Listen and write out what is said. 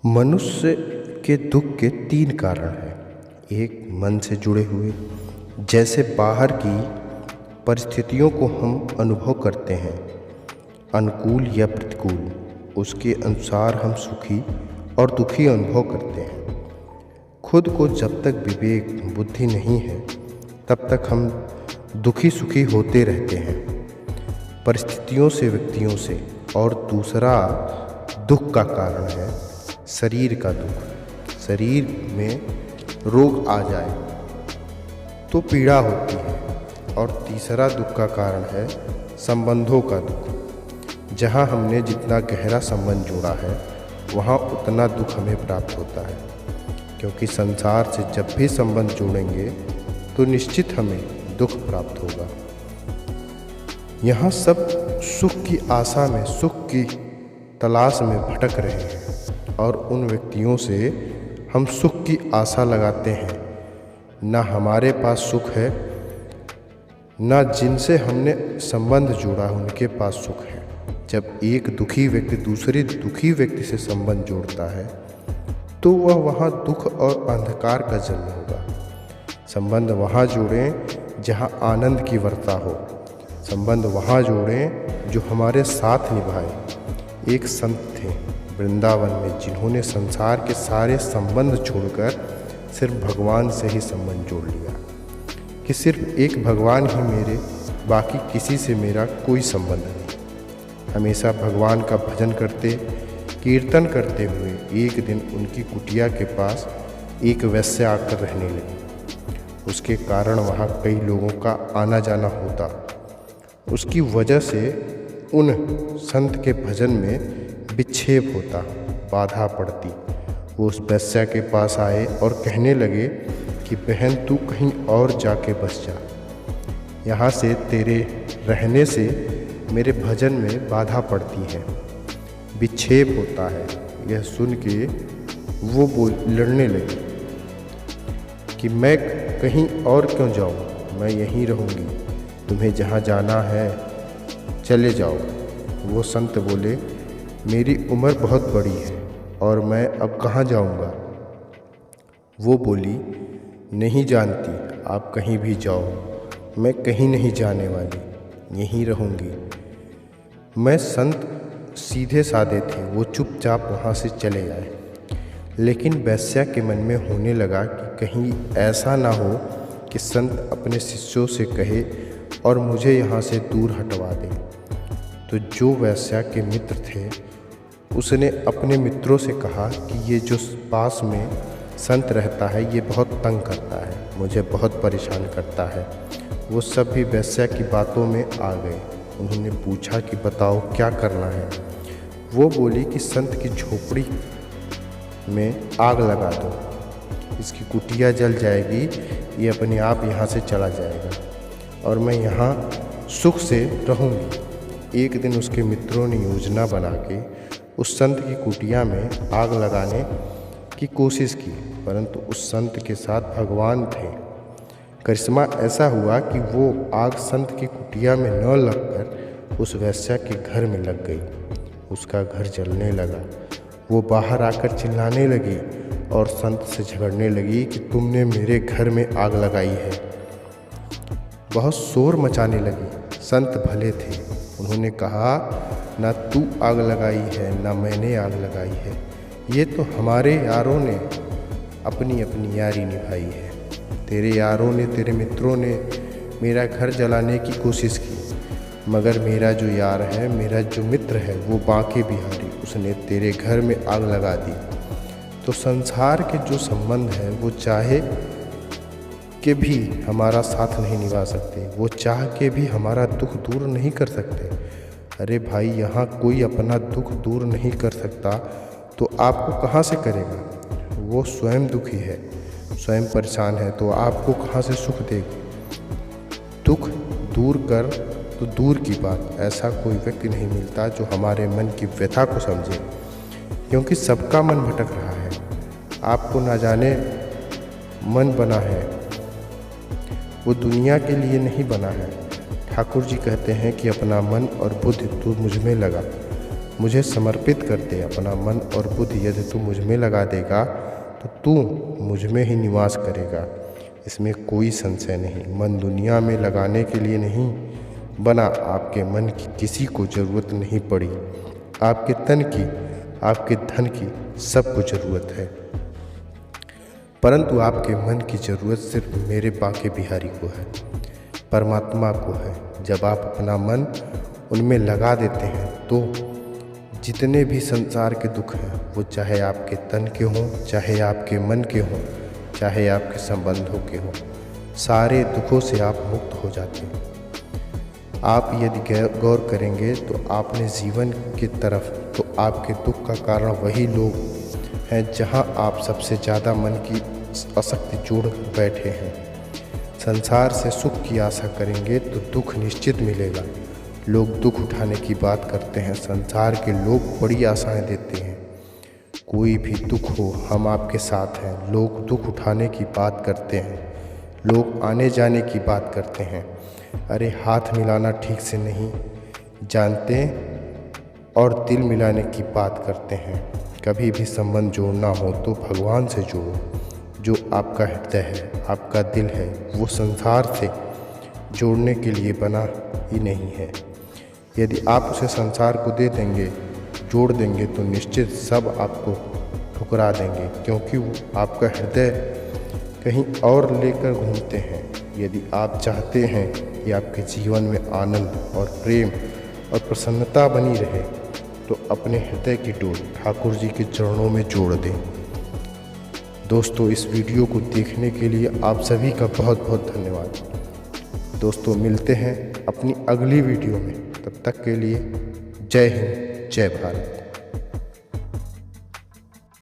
मनुष्य के दुख के 3 कारण हैं। एक, मन से जुड़े हुए, जैसे बाहर की परिस्थितियों को हम अनुभव करते हैं, अनुकूल या प्रतिकूल, उसके अनुसार हम सुखी और दुखी अनुभव करते हैं। खुद को जब तक विवेक बुद्धि नहीं है तब तक हम दुखी सुखी होते रहते हैं, परिस्थितियों से, व्यक्तियों से। और दूसरा दुख का कारण है शरीर का दुख। शरीर में रोग आ जाए तो पीड़ा होती है। और तीसरा दुख का कारण है संबंधों का दुख। जहाँ हमने जितना गहरा संबंध जोड़ा है वहाँ उतना दुख हमें प्राप्त होता है, क्योंकि संसार से जब भी संबंध जोड़ेंगे तो निश्चित हमें दुख प्राप्त होगा। यहाँ सब सुख की आशा में, सुख की तलाश में भटक रहे हैं और उन व्यक्तियों से हम सुख की आशा लगाते हैं। ना हमारे पास सुख है, ना जिनसे हमने संबंध जोड़ा उनके पास सुख है। जब एक दुखी व्यक्ति दूसरे दुखी व्यक्ति से संबंध जोड़ता है तो वह वहाँ दुख और अंधकार का जन्म होगा। संबंध वहाँ जोड़ें जहाँ आनंद की वर्षा हो। संबंध वहाँ जोड़ें जो हमारे साथ निभाए। एक संत थे वृंदावन में जिन्होंने संसार के सारे संबंध छोड़कर सिर्फ भगवान से ही संबंध जोड़ लिया कि सिर्फ एक भगवान ही मेरे, बाकी किसी से मेरा कोई संबंध नहीं। हमेशा भगवान का भजन करते, कीर्तन करते हुए एक दिन उनकी कुटिया के पास एक वैश्य आकर रहने लगी। उसके कारण वहाँ कई लोगों का आना जाना होता। उसकी वजह से उन संत के भजन में विक्षेप होता, बाधा पड़ती। वो उस वैश्या के पास आए और कहने लगे कि बहन तू कहीं और जाके बस जा, यहाँ से तेरे रहने से मेरे भजन में बाधा पड़ती है, विक्षेप होता है। यह सुन के वो लड़ने लगी कि मैं कहीं और क्यों जाऊँ, मैं यहीं रहूँगी, तुम्हें जहाँ जाना है चले जाओ। वो संत बोले मेरी उम्र बहुत बड़ी है और मैं अब कहाँ जाऊँगा। वो बोली नहीं जानती, आप कहीं भी जाओ, मैं कहीं नहीं जाने वाली, यहीं रहूँगी। मैं संत सीधे साधे थे, वो चुपचाप वहाँ से चले आए। लेकिन वैश्या के मन में होने लगा कि कहीं ऐसा ना हो कि संत अपने शिष्यों से कहे और मुझे यहाँ से दूर हटवा दे। तो जो वैश्या के मित्र थे उसने अपने मित्रों से कहा कि ये जो पास में संत रहता है ये बहुत तंग करता है, मुझे बहुत परेशान करता है। वो सब भी वैश्या की बातों में आ गए। उन्होंने पूछा कि बताओ क्या करना है। वो बोली कि संत की झोपड़ी में आग लगा दो, इसकी कुटिया जल जाएगी, ये अपने आप यहाँ से चला जाएगा और मैं यहाँ सुख से रहूँगी। एक दिन उसके मित्रों ने योजना बना के उस संत की कुटिया में आग लगाने की कोशिश की, परंतु उस संत के साथ भगवान थे। करिश्मा ऐसा हुआ कि वो आग संत की कुटिया में न लगकर उस वैश्या के घर में लग गई। उसका घर जलने लगा। वो बाहर आकर चिल्लाने लगी और संत से झगड़ने लगी कि तुमने मेरे घर में आग लगाई है। बहुत शोर मचाने लगी। संत भले थे, उन्होंने कहा ना तू आग लगाई है ना मैंने आग लगाई है, ये तो हमारे यारों ने अपनी अपनी यारी निभाई है। तेरे यारों ने, तेरे मित्रों ने मेरा घर जलाने की कोशिश की, मगर मेरा जो यार है, मेरा जो मित्र है वो बांके बिहारी, उसने तेरे घर में आग लगा दी। तो संसार के जो संबंध हैं वो चाहे के भी हमारा साथ नहीं निभा सकते, वो चाह के भी हमारा दुख दूर नहीं कर सकते। अरे भाई, यहाँ कोई अपना दुख दूर नहीं कर सकता तो आपको कहाँ से करेगा। वो स्वयं दुखी है, स्वयं परेशान है, तो आपको कहाँ से सुख देगी। दुख दूर कर तो दूर की बात, ऐसा कोई व्यक्ति नहीं मिलता जो हमारे मन की व्यथा को समझे, क्योंकि सबका मन भटक रहा है। आपको ना जाने मन बना है, वो दुनिया के लिए नहीं बना है। ठाकुर जी कहते हैं कि अपना मन और बुद्धि तू मुझ में लगा, मुझे समर्पित कर दे अपना मन और बुद्धि। यदि तू मुझ में लगा देगा तो तू मुझ में ही निवास करेगा, इसमें कोई संशय नहीं। मन दुनिया में लगाने के लिए नहीं बना, आपके मन की किसी को ज़रूरत नहीं पड़ी। आपके तन की, आपके धन की सबको ज़रूरत है, परंतु आपके मन की ज़रूरत सिर्फ मेरे बाके बिहारी को है, परमात्मा को है। जब आप अपना मन उनमें लगा देते हैं तो जितने भी संसार के दुख हैं, वो चाहे आपके तन के हों, चाहे आपके मन के हों, चाहे आपके संबंधों के हों, सारे दुखों से आप मुक्त हो जाते हैं। आप यदि गौर करेंगे तो आपने जीवन की तरफ, तो आपके दुख का कारण वही लोग हैं जहां आप सबसे ज़्यादा मन की आसक्ति जोड़ बैठे हैं। संसार से सुख की आशा करेंगे तो दुख निश्चित मिलेगा। लोग दुख उठाने की बात करते हैं, संसार के लोग बड़ी आशाएं देते हैं। कोई भी दुख हो, हम आपके साथ हैं। लोग दुख उठाने की बात करते हैं, लोग आने जाने की बात करते हैं। अरे हाथ मिलाना ठीक से नहीं जानते और दिल मिलाने की बात करते हैं। कभी भी संबंध जोड़ना हो तो भगवान से जोड़ो। जो आपका हृदय है, आपका दिल है, वो संसार से जोड़ने के लिए बना ही नहीं है। यदि आप उसे संसार को दे देंगे, जोड़ देंगे, तो निश्चित सब आपको ठुकरा देंगे, क्योंकि वो आपका हृदय कहीं और लेकर घूमते हैं। यदि आप चाहते हैं कि आपके जीवन में आनंद और प्रेम और प्रसन्नता बनी रहे, तो अपने हृदय की डोर ठाकुर जी के चरणों में जोड़ दें। दोस्तों, इस वीडियो को देखने के लिए आप सभी का बहुत बहुत धन्यवाद। दोस्तों, मिलते हैं अपनी अगली वीडियो में। तब तक के लिए जय हिंद, जय भारत।